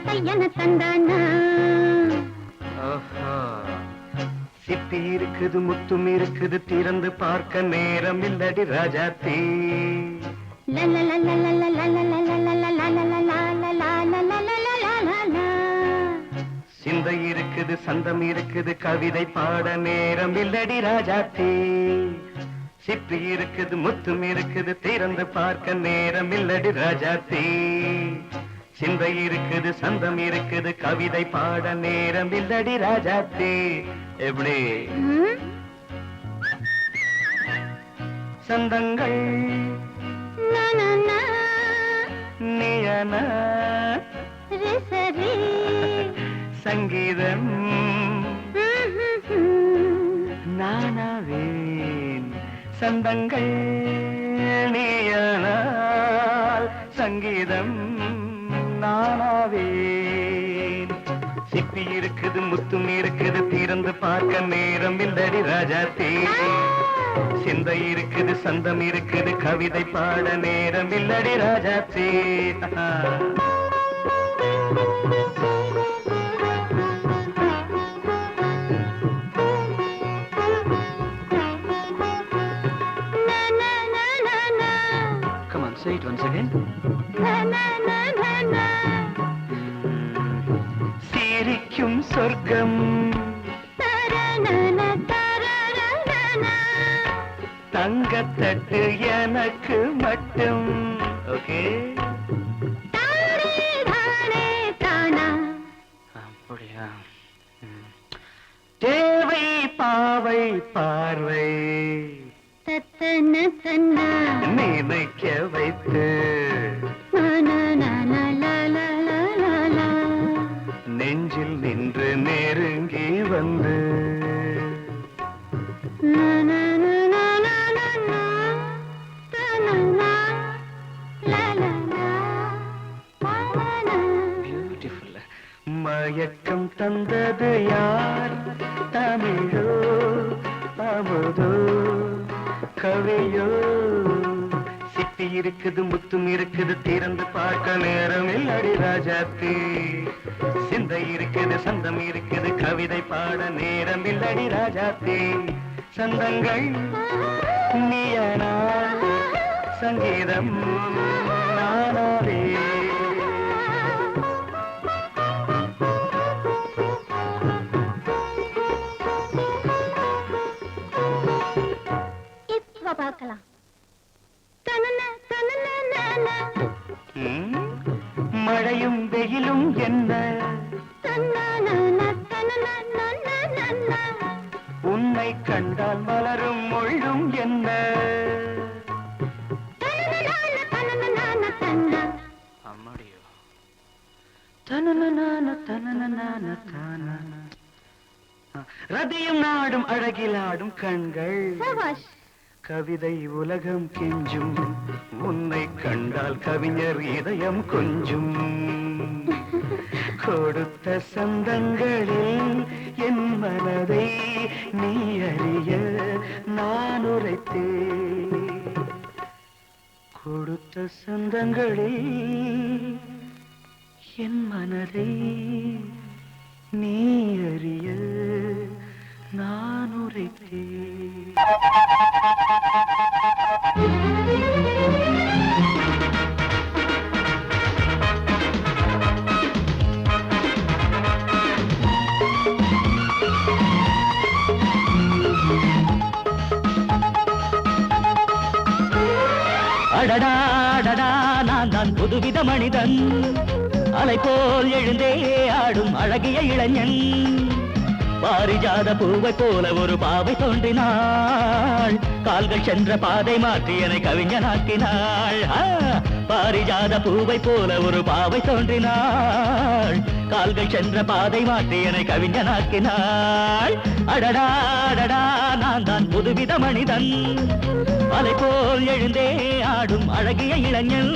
தையன தந்தானா சிப்பி இருக்குது முத்தும் இருக்குது திறந்து பார்க்க நேரம் இல்லடி ராஜாத்தி சிந்தை இருக்குது சந்தம் இருக்குது கவிதை பாட நேரம் இல்லடி ராஜாத்தி சிப்பி இருக்குது முத்தும் இருக்குது திறந்து பார்க்க நேரம் இல்லடி ராஜாத்தி சிந்தை இருக்குது சந்தம் இருக்குது கவிதை பாட நேரம் இல்லடி ராஜாத்தி எப்படி சந்தங்கள் நீயன சங்கீதம் நானாவேன் சந்தங்கள் நீயனால் சங்கீதம் நானாவேன் சிப்பி இருக்குது முத்தும் இருக்குது திறந்து பார்க்க நேரம் இல்லடி ராஜாத்தி சிந்தை இருக்குது சந்தம் இருக்குது கவிதை பாட நேரம் இல்லடி Rajathi Come on, say it once again. சிரிக்கும் சொர்க்கம் தங்கத்தட்டு எனக்கு மட்டும் ஓகே அப்படியா தேவை பாவை பார்வை நினைக்க வைத்து நெஞ்சில் நின்று நெருங்கி வந்து மயக்கம் தந்தது யார் தமிழோ அமுதோ கவியோ சிப்பி இருக்குது முத்தும் இருக்குது திறந்து பார்க்க நேரம் இல்லடி ராஜாத்தி சிந்தை இருக்குது சந்தம் இருக்குது கவிதை பாட நேரம் இல்லடி ராஜாத்தி சந்தங்கள் நீயனா சங்கீதம் நானாவே பார்க்கலாம் மழையும் வெயிலும் என்ன உன்னை கண்டால் மலரும் மொழியும் என்ன அம்மாடியோ ரதியும் நாடும் அழகிலாடும் கண்கள் கவிதை உலகம் கெஞ்சும் உன்னை கண்டால் கவிஞர் இதயம் கொஞ்சும் கொடுத்த சந்தங்களில் என் மனதை நீ அறிய நான் உரைத்தேன் கொடுத்த சந்தங்களில் என் மனதை நீ அறிய நான் உரைத்தேன் அடடா அடடா நான் தான் புதுவித மனிதன் அலை போல் எழுந்தே ஆடும் அழகிய இளைஞன் பாரிஜாத பூவை போல ஒரு பாவை தோன்றினாள் கால்கள் சென்ற பாதை மாற்றி என்னை கவிஞனாக்கினாள் பாரிஜாத பூவை போல ஒரு பாவை தோன்றினாள் கால்கள் சென்ற பாதை மாற்றி என்னை கவிஞனாக்கினாள் அடடா அடடா நான் தான் புதுவித மனிதன் அலை போல் எழுந்தே ஆடும் அழகிய இளைஞன்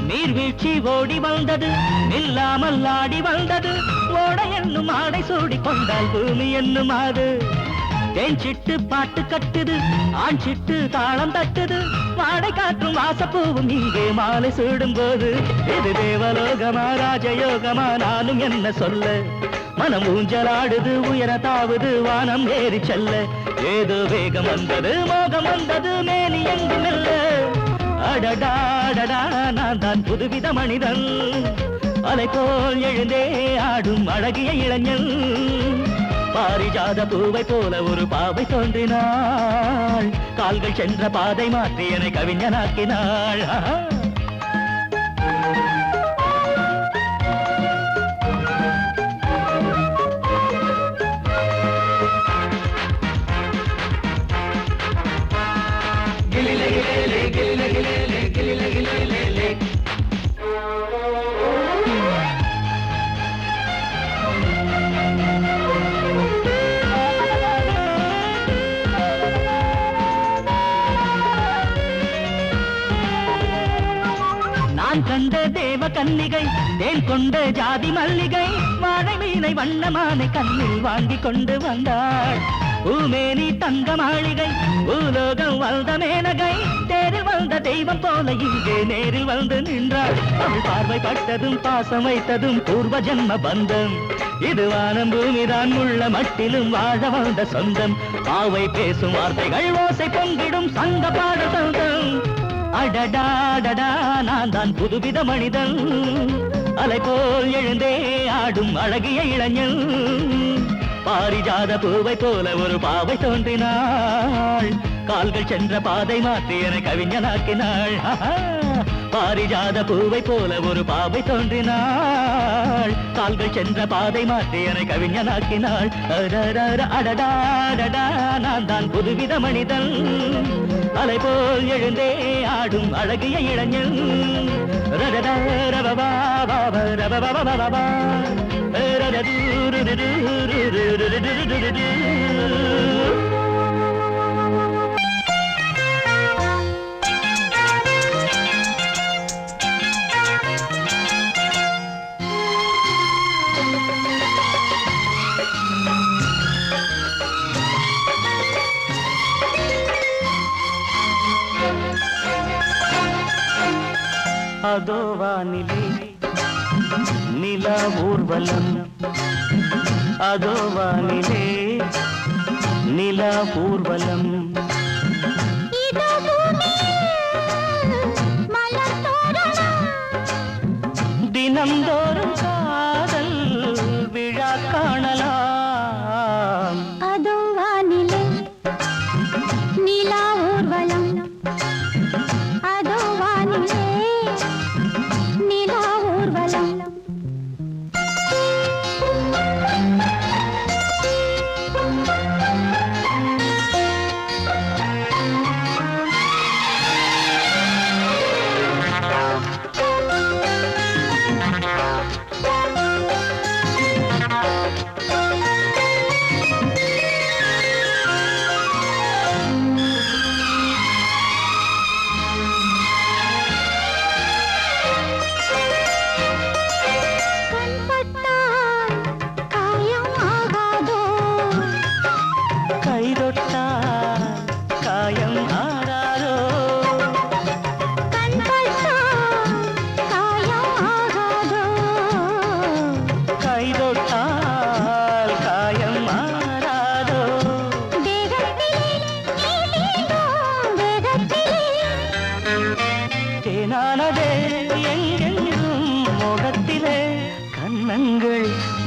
நீர்வீழ்ச்சி ஓடி வந்தது, நில்லாமல் ஆடி வந்தது, ஓட என்னும் ஆடை சூடி கொண்டால் பூமி என்னும் ஆடு. தேன் சிட்டு பாட்டு கட்டுது, ஆண் சிட்டு தாளம் தட்டுது, வாடை காற்றும் வாசப்பூவும் இங்கே மாலை சூடும் போது. இது தேவலோகமா ராஜயோகமா நானும் என்ன சொல்ல, மனம் ஊஞ்சலாடுது உயர தாவது வானம் ஏறி செல்ல. ஏதோ வேகம் வந்தது மோகம் வந்தது மேனி எங்கு மெல்ல. அடடாடடா நான் தான் புதுவித மனிதன், அலை போல் எழுந்தே ஆடும் அழகிய இளைஞன். பாரிஜாத பூவை போல ஒரு பாவை தோன்றினாள், கால்கள் சென்ற பாதை மாற்றி என்னை கவிஞனாக்கினாள். நான் கண்ட தேவ கன்னிகை, தேன் கொண்ட ஜாதி மல்லிகை, வாழை மீனை வண்ணமானை கண்ணில் வாங்கி கொண்டு வந்தாள். பூமேனி தங்க மாளிகை, பூலோகம் வந்த மேனகை, தேரில் வந்த தெய்வம் போல இங்கே நேரில் வந்து நின்றாள். அவள் பார்வை பட்டதும் பாசம் வைத்ததும் பூர்வ ஜென்ம பந்தம். இது வானம் பூமிதான் உள்ள மட்டிலும் வாழ வந்த சொந்தம். பாவை பேசும் வார்த்தைகள் ஓசை பொங்கிடும் சங்க பாட சொந்தம். அடடாடடா நான் தான் புதுவித மனிதன், அலை போல் எழுந்தே ஆடும் அழகிய இளைஞன். பாரிஜாத பூவை போல ஒரு பாவை தோன்றினாள், கால்கள் சென்ற பாதை மாற்றி என்னை கவிஞனாக்கினாள். பாரிஜாத பூவை போல ஒரு பாவை தோன்றினாள், கால்கள் சென்ற பாதை மாற்றி என்னை கவிஞனாக்கினாள். அடடாடடா நான் தான் புதுவித மனிதன், அலை போல் எழுந்தே ஆடும் அழகிய இளைஞன். அதோ வானிலே நிலா ஊர்வலம், அதோ வானிலே நிலா ஊர்வலம். தினந்தோறும் காதல் விழா காணலாம். அதோ வானிலே நிலா ஊர்வலம், அதோ வானிலே நிலா ஊர்வலம்.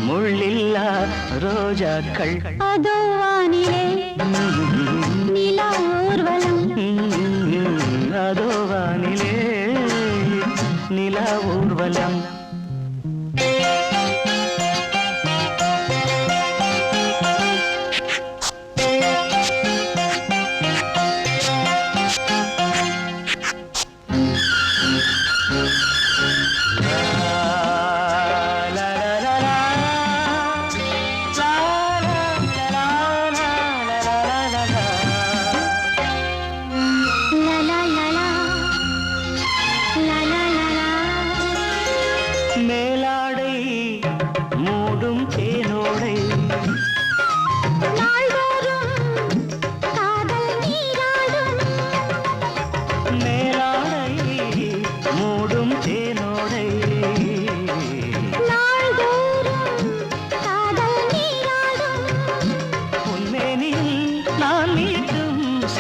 முள்ளில்லா ரோஜாக்கள். அதோ வானிலே நிலா ஊர்வலம், அதோ வானிலே நிலா ஊர்வலம்.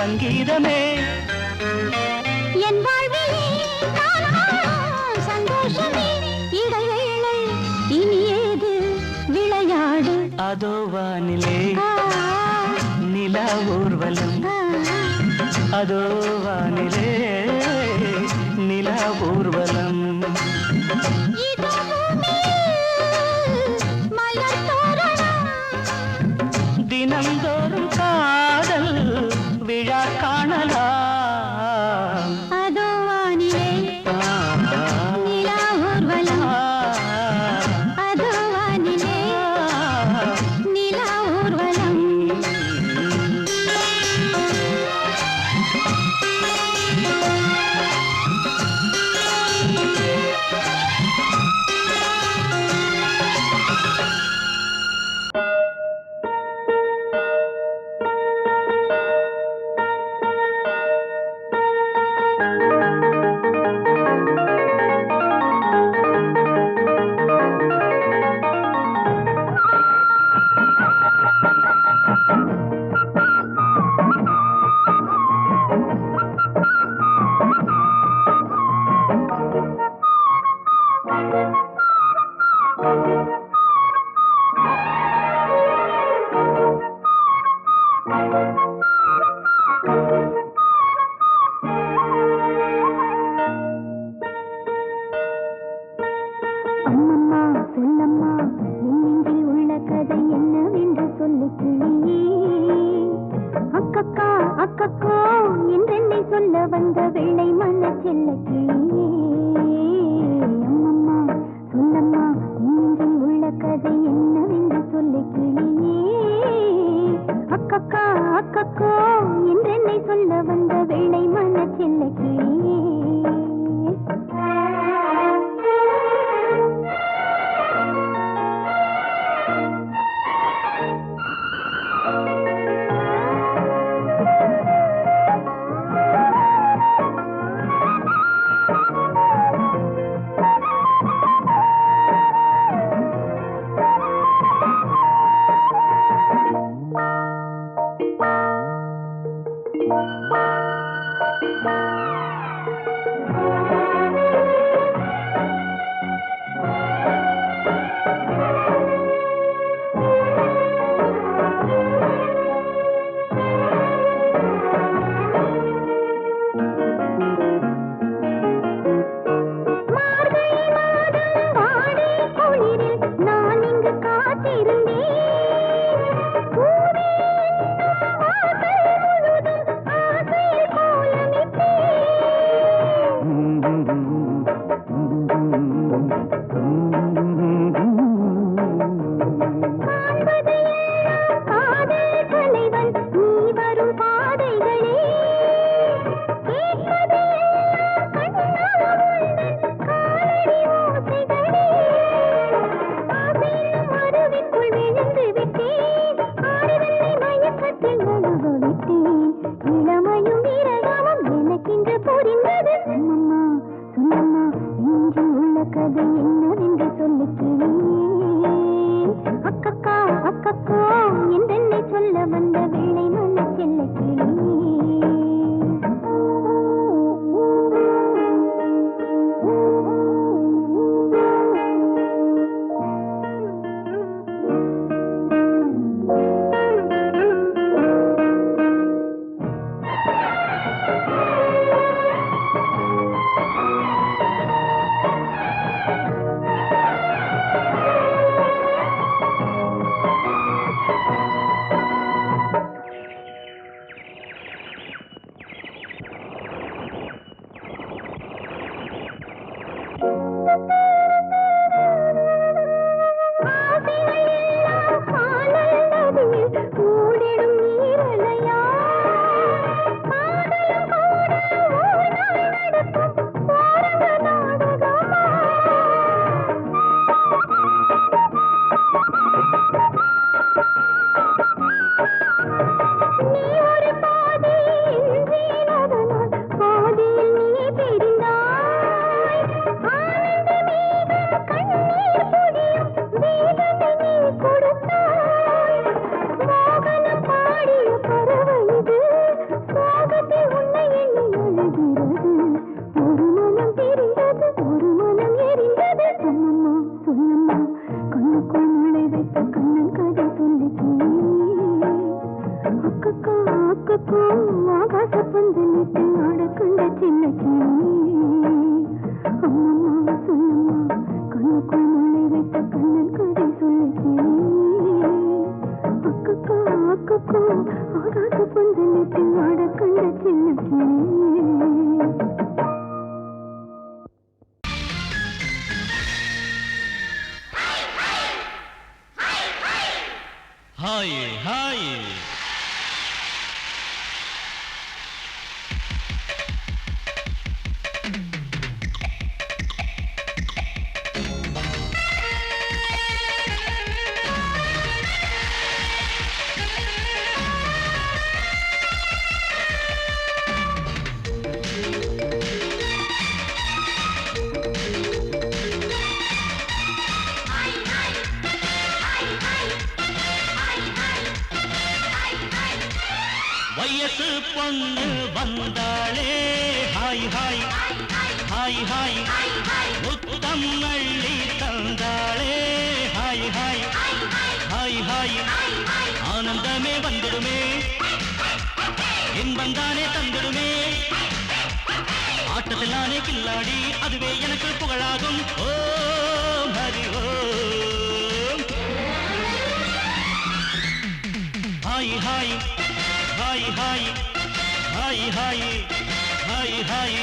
சங்கீதமே என் வாழ்விலே சந்தோஷமே இடைவேளை இனி ஏது விளையாடு அதோ வானிலே நிலா ஊர்வலம் அதோ வானிலே நிலா ஊர்வலம் இதோ பூமியில் மலர் தோரணம் தினந்தோறும் காதல் விழா காணலாம் அதோ வானிலே நிலா ஊர்வலம் அதோ வானிலே நிலா ஊர்வலம் அம்மம்மா சொல்லம்மா என் நெஞ்சில் உள்ள கதை என்னவென்று சொல்லு கிளியே அக்கக்கா அக்கக்கோ என்றென்னை சொல்ல வந்த வெள்ளை மன செல்ல கிளியே அம்மம்மா சொல்லம்மா என் நெஞ்சில் உள்ள கதை என்னவென்று சொல்லு கிளியே அக்கக்கா அக்கக்கோ என்றென்னை சொல்ல வந்த வெள்ளை மன செல்ல கிளியே Bye. வைத்த கண்ணன் கதை சொல்லு கிளியே. அக்கக்கா அக்கக்கோ ஆகாச பந்தலிட்டு ஆடக்கண்ட சின்ன கிளியே. அம்மம்மா சொல்லம்மா கண்ணுக்குள் முளை வைத்த கண்ணன் கதை சொல்லு கிளியே. அக்கக்கா அக்கக்கோ ஆகாச பந்தலிட்டு ஆடக்கண்ட சின்ன கிளியே. ஹாய் ஹாய் வயசு பொண்ணு வந்தாளே ஹாய் ஹாய் ஹாய் ஹாய் முத்தம் அள்ளி தந்தாளே ஹாய் ஹாய் ஹாய் ஹாய் ஆனந்தமே வந்துடுமே இன்பம் தானே தந்துடுமே ஆட்டத்தில் நானே கில்லாடி அதுவே எனக்கு புகழாகும் ஓம் ஹரி ஓம் ஹாய் ஹாய் ஹாய் ஹாய் ஹாய் ஹாய் ஹாய் ஹாய்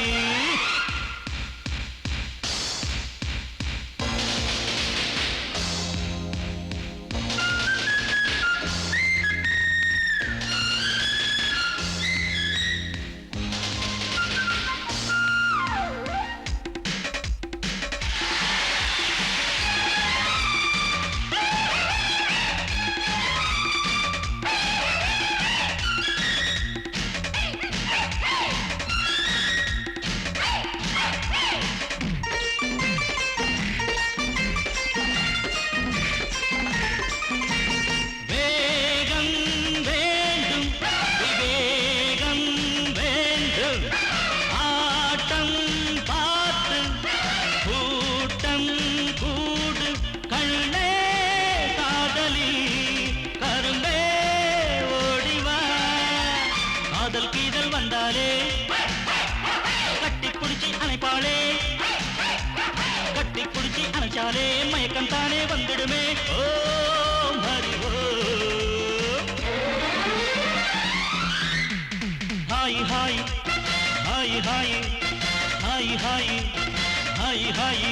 மயக்கம் தானே வந்துடுமே ஓம் ஹரி ஓம் ஹாய் ஹாய் ஹாய் ஹாய் ஹாய் ஹாய் ஹாய் ஹாய்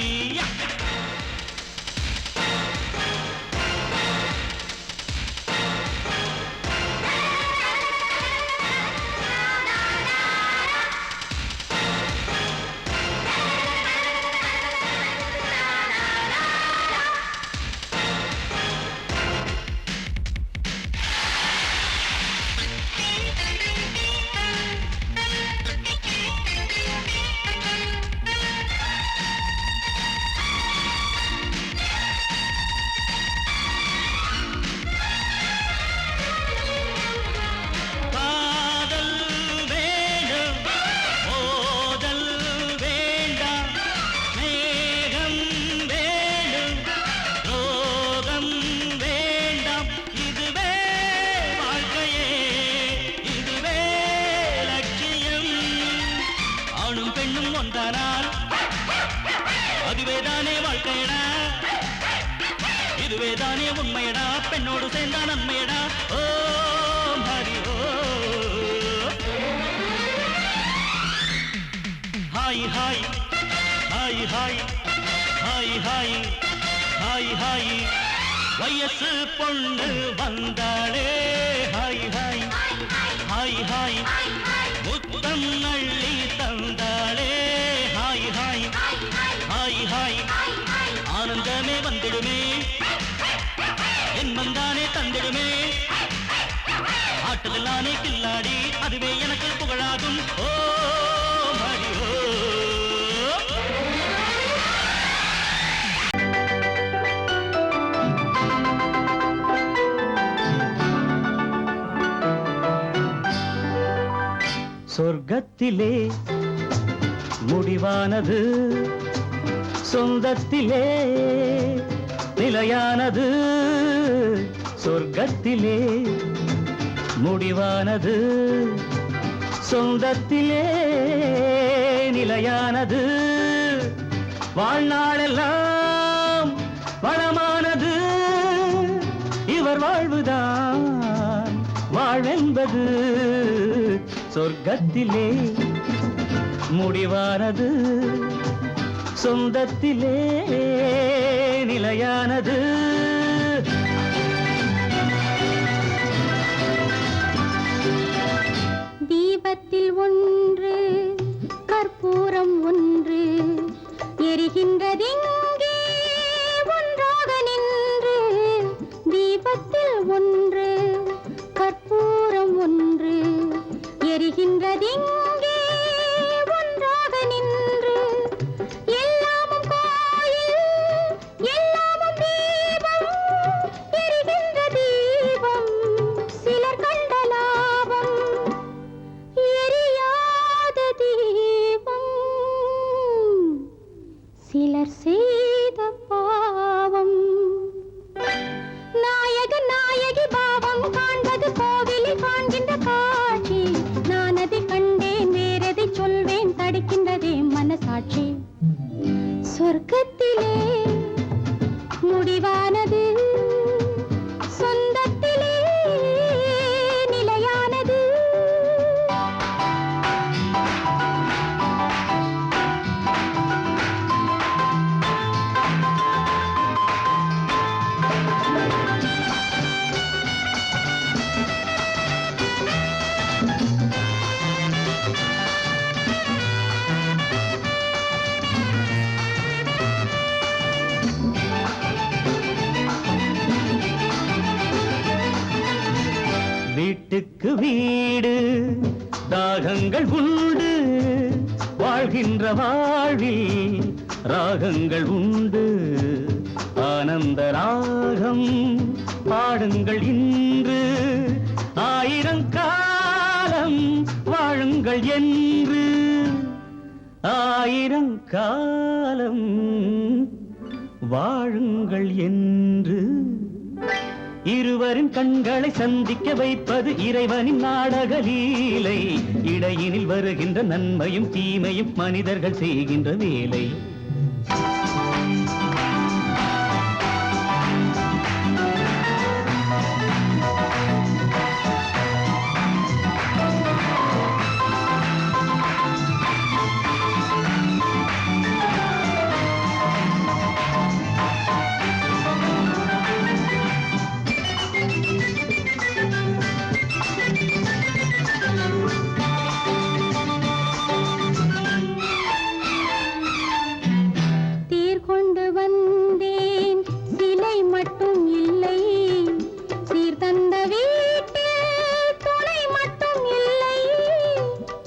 இதுவேதானே உண்மையடா பெண்ணோடு சேர்ந்தா நன்மையடா ஓம் ஹரி ஓம் ஹாய் ஹாய் ஹாய் ஹாய் ஹாய் ஹாய் ஹாய் ஹாய் வயசு பொண்ணு வந்தாளே ஹாய் ஹாய் ஹாய் ஹாய் முத்தம் அள்ளி தந்தாளே ஹாய் ஹாய் ஹாய் ஹாய் ஆனந்தமே வந்துடுமே என்மந்தானே தந்திடுமே ஆட்டத்தில் நானே கில்லாடி அதுவே எனக்கு புகழாகும் ஓம் ஹரி ஓம் சொர்க்கத்திலே முடிவானது சொந்தத்திலே நிலையானது சொர்க்கத்திலே முடிவானது சொந்தத்திலே நிலையானது வாழ்நாளெல்லாம் வளமானது இவர் வாழ்வுதான் வாழ்வென்பது சொர்க்கத்திலே முடிவானது சொந்தத்திலே நிலையானது தீபத்தில் ஒன்று கற்பூரம் ஒன்று எரிகின்றதெங்கே ஒன்றாக நின்று தீபத்தில் ஒன்று கற்பூரம் ஒன்று எரிகின்றதெங்கே ஒன்றாக நின்று எல்லாமும் கோயில் எல்லாமும் தீபம் எரிகின்ற தீபம் சிலர் கண்ட லாபம் எரியாத தீபம் சிலர் செய்த பாவம் நாயகன் நாயகி பாவம் காண்பது கோவிலில் காண்கின்ற காட்சி நான் அதை கண்டேன் வேறதை சொல்வேன் தடுக்கின்றதே மனசாட்சி சொர்க்கத்திலே முடிவானது சொந்தத்திலே நிலையானது வீட்டுக்கு வீடு தாகங்கள் உண்டு வாழ்கின்ற வாழ்வில் ராகங்கள் உண்டு ஆனந்த ராகம் பாடுங்கள் இன்று ஆயிரம் காலம் வாழுங்கள் என்று ஆயிரம் காலம் வாழுங்கள் என்று இருவரின் கண்களை சந்திக்க வைப்பது இறைவனின் நாடக லீலை இடையினில் வருகின்ற நன்மையும் தீமையும் மனிதர்கள் செய்கின்ற வேலை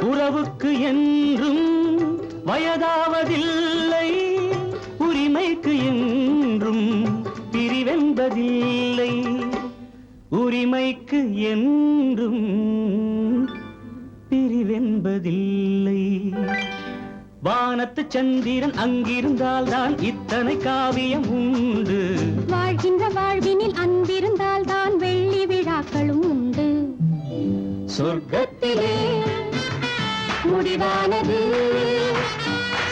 உறவுக்கு என்றும் வயதாவதில்லை உரிமைக்கு என்றும் பிரிவென்பதில்லை உரிமைக்கு என்றும் பிரிவென்பதில்லை வானத்து சந்திரன் அங்கிருந்தால் தான் இத்தனை காவியம் உண்டு வாழ்கின்ற வாழ்வினில் அன்பிருந்தால் தான் வெள்ளி விழாக்களும் உண்டு சொர்க்கத்திலே முடிவானது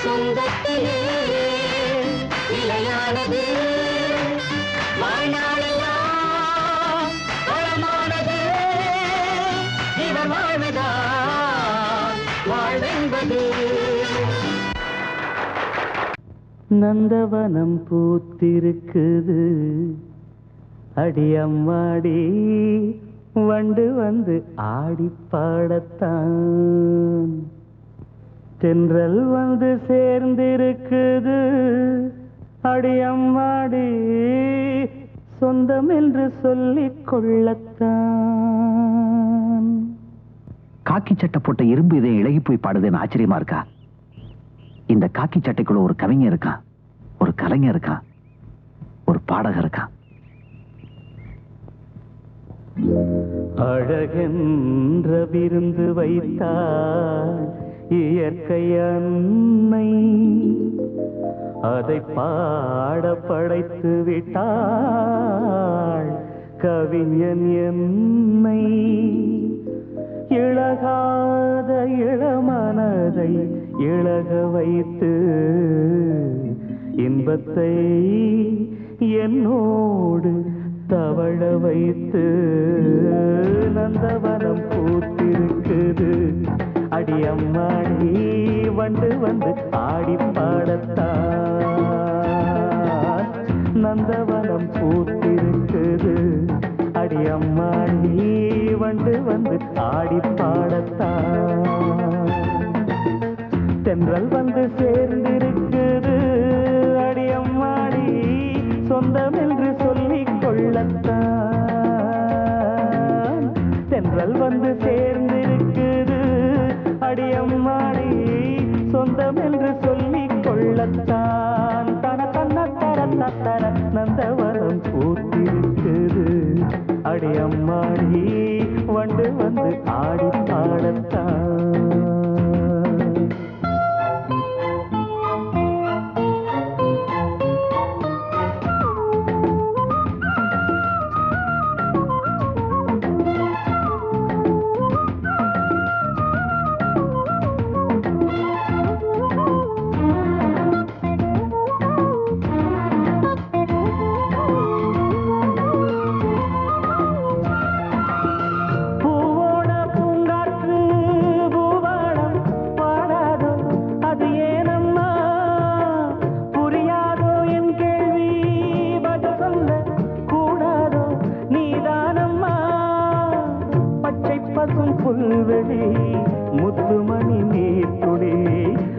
சொந்தத்திலே நிலையானது வாழ்நாளெல்லாம் வளமானது இவர் வாழ்வதால் வாழ்வென்பது நந்தவனம் பூத்திருக்குது அடியம்மாடி வண்டு வந்து ஆடி பாடத்தான் தென்றல் வந்து சேர்ந்திருக்குது அடியம்மாடி சொந்தம் என்று சொல்லிக் கொள்ளத்தான் காக்கி சட்டை போட்ட இரும்பு இதை இழகி போய் பாடுதுன்னு ஆச்சரியமா இருக்கா இந்த காக்கி சட்டைக்குள்ள ஒரு கவிஞர் இருக்கான் ஒரு கலைஞர் இருக்கான் ஒரு பாடகர் இருக்கான் அழகென்ற விருந்து வைத்தாள் இயற்கை அன்னை அதை பாட படைத்து விட்டாள் கவிஞன் என்னை. இழகாத இளமனதை இழக வைத்து இன்பத்தை என்னோடு தவழ வைத்து நந்தவனம் பூத்திருக்குது அடியம்மாடி வண்டு வந்து ஆடி பாடத்தான். நந்தவனம் பூத்திருக்குது அடியம்மாடி வண்டு வந்து ஆடி பாடத்தான். தென்றல் வந்து சேர்ந்திருக்குது அடியம்மாடி சொந்தம் என்று சொல்லிக் கொள்ளத்தான். தென்றல் வந்து சேர்ந்திருக்குது அடியம்மாடி சொந்தம் என்று சொல்லிக் கொள்ளத்தான். தன தன்ன தர தர நந்தவனம் பூத்திருக்குது அடியம்மாடி வண்டு வந்து ஆடி பாடத்தான். புல்வெளி முத்துமணி நீர்த்துளி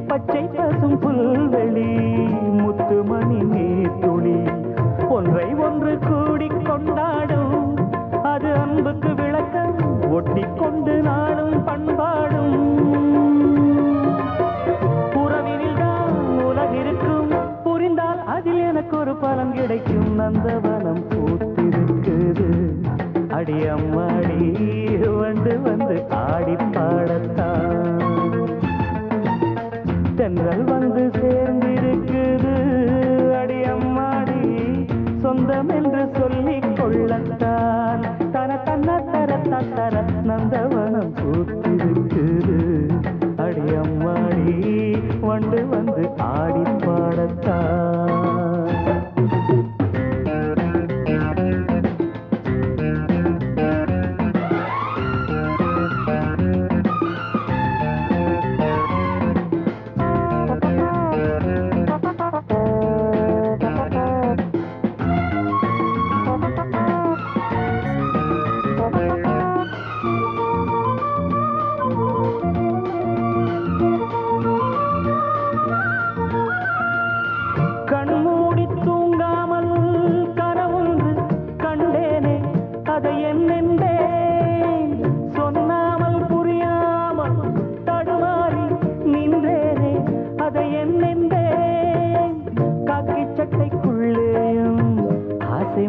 பச்சை பசும் புல்வெளி முத்துமணி நீர்த்துளி ஒன்றை ஒன்று கூடிக் கொண்டாடும் அது அன்புக்கு விளக்கம் ஒட்டிக்கொண்டு நாளும் பண்பாடும். உறவினில் தான் உலகிருக்கும் புரிந்தால் அதில் எனக்கு ஒரு பலன் கிடைக்கும். நந்தவனம் பூத்திருக்குது அடியம்மாடி வண்டு வந்து ஆடி பாடத்தான். தென்றல் வந்து சேர்ந்திருக்குது அடியம்மாடி சொந்தம் என்று சொல்லிக் கொள்ளத்தான். தன தன்ன தர தர நந்தவனம் பூத்திருக்குது அடியம்மாடி வண்டு வந்து ஆடி பாடத்தான்.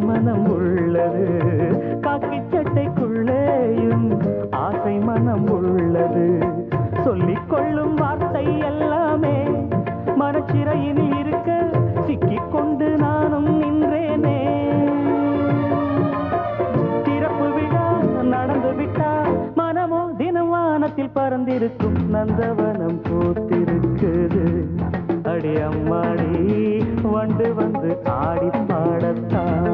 மனம் உள்ளது காக்கி சட்டைக்குள்ளேயும் ஆசை மனம் உள்ளது. சொல்லிக் கொள்ளும் வார்த்தை எல்லாமே மனச்சிறையில் இருக்க சிக்கிக் கொண்டு நானும் நின்றேனே. திறப்பு விழா நடந்து விட்டால் மனமோ தினம் வானத்தில் பறந்திருக்கும். நந்தவனம் பூத்திருக்குது அடியம்மாடி வண்டு வந்து ஆடி பாடத்தான்.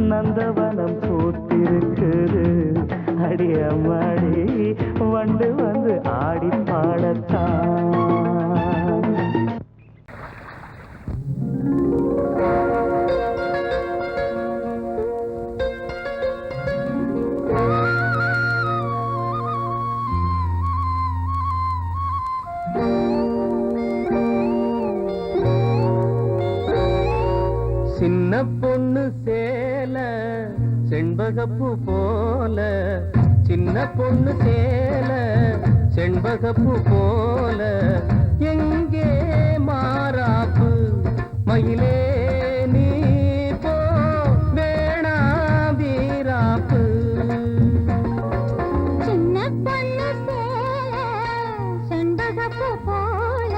நந்தவனம் பூத்திருக்குது அடியம்மாடி வண்டு வந்து ஆடி பாடத்தான். சின்ன பொண்ணு சேல செண்பகப்பூ போல, சின்ன பொண்ணு சேல செண்பகப்பூ போல, எங்கே மாறாப்பு மயிலே நீ போ வேணா வீராப்பு. சின்ன பொண்ணு சேல செண்பகப்பூ போல,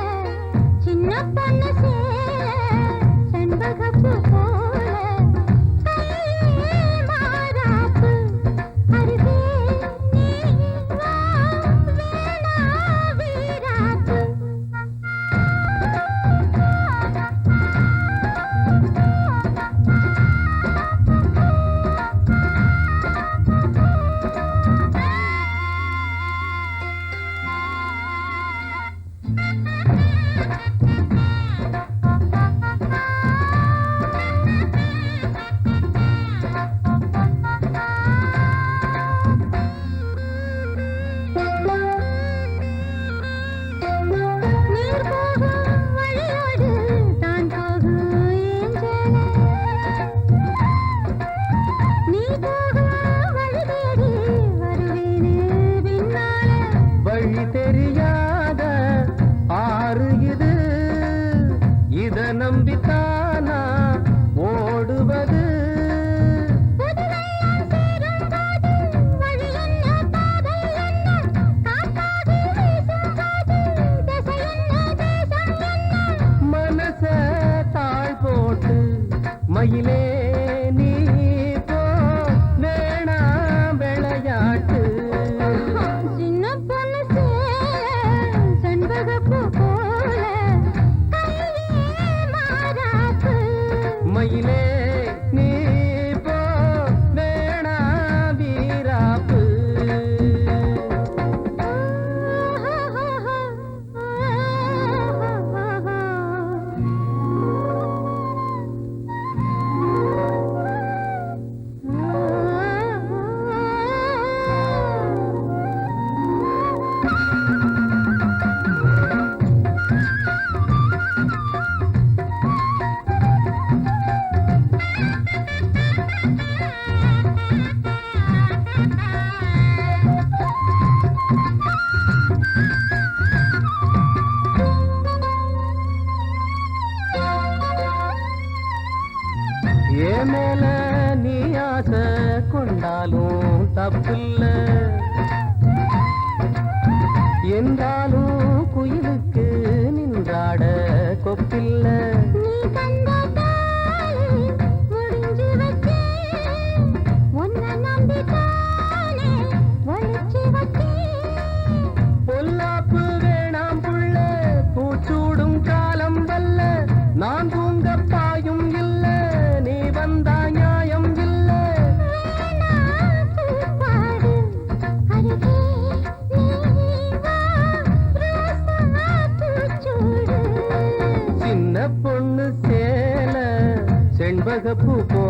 போவது மனச தாழ் போட்டு மயிலே நீ போ வேணாம் விளையாட்டு சின்ன பொண்ணு செண்பகப்பூ போல கையே மாறாப்பு மயிலே நீ போ வேணாம் வீராப்பு ஏன் மேல நீ ஆசை கொண்டாலும் தப்பில்ல என்றாலும் குயிலுக்கு நின்றாட கொப்பில்ல நீ தந்த தாலி முடிஞ்சு வச்சேன் உன்னை நம்பித்தானே ஒழிச்சு வச்சேன் பொல்லாப்பு வேணாம் புள்ள பூச்சூடும் காலம் வல்ல நான் தூங்க பாயும் இல்ல நீ வந்தா நியாயம் இல்ல பாடு அருகே நீ வா ரோசா பூச்சூடு சின்ன பொண்ணு சேல செண்பகப்பூ போ